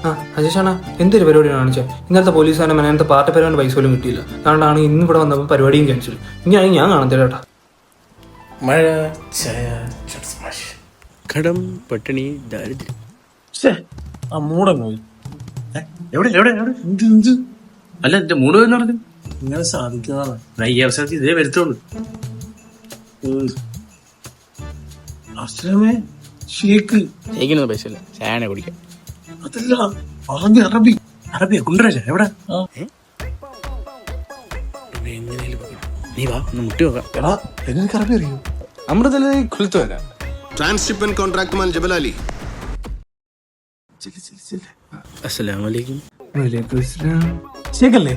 ആ അജേഷാണ് എന്തൊരു പരിപാടിയാണ് കാണിച്ചത്? ഇന്നലത്തെ പോലീസുകാരനെ മെനത്തെ പാർട്ടി പരിപാടി പൈസ പോലും കിട്ടിയില്ല. അതുകൊണ്ടാണ് ഇന്ന് ഇവിടെ വന്നപ്പോൾ പരിപാടിയും ക്യാൻസൽ. ഇനിയാണെങ്കിൽ ഞാൻ കാണത്തില്ല കേട്ടോ. മഴ, ചായ, കടം, പട്ടിണി, ദാരിദ്ര്യം. ആ മൂടങ്ങ് പോയി. എവിടെ എവിടെ എവിടെ എന്ത് എന്ത് അല്ല എന്റെ മൂട് എന്ന് പറഞ്ഞു ഇങ്ങനെ സാധിക്കുന്നതാണ്. ഈ അവസരത്തിൽ ഇതേ വരുത്തുള്ളൂ. ഷേക്ക് ഷേക്കിനൊന്നും പൈസ ഇല്ല. ചായനെ കുടിക്കാം. അതല്ല ആദ്യം അറബി അറബിയാ കുണ്ടരാജ എവിടെ? നീ വാ ഒന്ന് മുട്ടി നോക്കാം. എടാ എനിക്ക് അറബി അറിയൂ. അമൃതല്ലേ കൊലുത്തു വരാം. ട്രാൻസ്ഷിപ്മെന്റ് കോൺട്രാക്ട് മാൻ ജബൽ അലി. അസ്സലാമു അലൈക്കും. ശരിയല്ലേ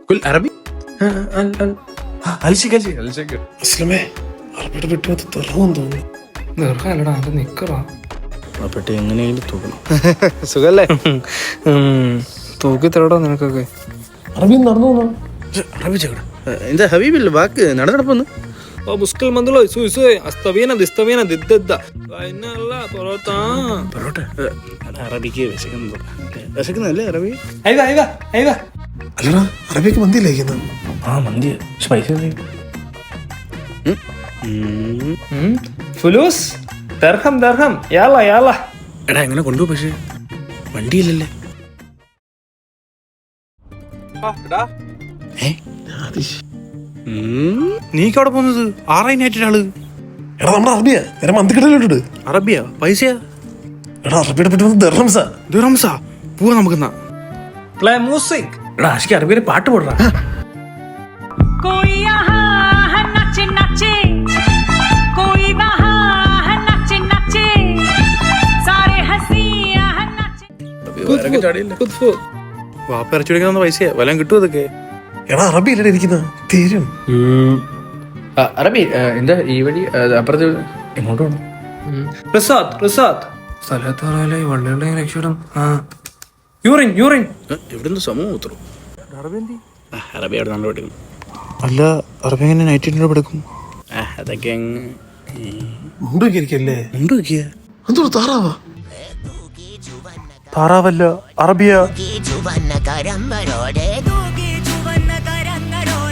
കുൽ അറബി അസ്ലമേ അറബിയുടെ പെട്ടി തുറന്നു തോന്നി. നിർക്കാല്ലടാ അത് നിക്കറാ. ആ പെട്ടി എങ്ങനെയെങ്കിലും തൂക്കണം. സുഖല്ലേ? തൂക്കി തരടാ നിനക്കൊക്കെ. അറബി നടന്നു അറബി ചേട്ടാ എന്താ ഹബീബില്ല വാക്ക് നടന്നടപ്പൊന്ന്. മുസ്കിൽ മന്ദലോ സുയിസോയ് അസ്തവീന ദിസ്തവീന ദിദ്ദദ്ദ വൈനല്ല പൊറോട്ട പൊറോട്ട. അറബിക്ക് വിശക്കുന്നല്ലേ അറബി? അയ്യ അയ്യ അയ്യ അല്ലടാ അറബിക്ക് മന്തി ലയിക്കുന്നത്. ആ മന്തി പൈസ ഫുലൂസ് ദർഹം ദർഹം യാല യാല. എടാ എങ്ങനെ കൊണ്ടുപോ? പക്ഷേ വണ്ടിയില്ലല്ലേ. നീക്ക് അവിടെ പോകുന്നത് ആറായിനായിട്ടാള്. എടാ നമ്മുടെ അറബിയാ വേറെ മന്തി കിടലിട്ടുണ്ട്. അറബിയാ പൈസയാ? എടാ അറബിയുടെ പെട്ടി ദർഹംസാ. ദുരംസാ പോവാ നമുക്കെന്നാ. Play music. എടാ ആഷിക്ക് അറബിയിലെ പാട്ട് പോടാ. വാപ്പ ഇറച്ചി പിടിക്കുന്ന പൈസയാ വല്ലതും കിട്ടും അതൊക്കെ. എടാ അറബിയില്ലേ ഇരിക്കുന്ന തീരും. അറബി എന്താ ഈ വഴി അപ്പുറത്ത് എങ്ങോട്ട് വേണം? റിസാദ് റിസാദ് സ്ഥലത്താറാലേ വള്ളിയുടെ രക്ഷപ്പെടും. ആ യൂറിൻ യൂറിൻ എവിടുന്ന് സമൂഹം ഉത്തരവ്. അറബി അവിടെ നല്ല പഠിക്കും. അല്ല അറബി എങ്ങനെ നൈറ്റ് പഠിക്കും? അതൊക്കെ മുണ്ടൊക്കെ ഉണ്ട് നോക്കിയാ എന്തോ താറാവാ? താറാവല്ല അറബിയ.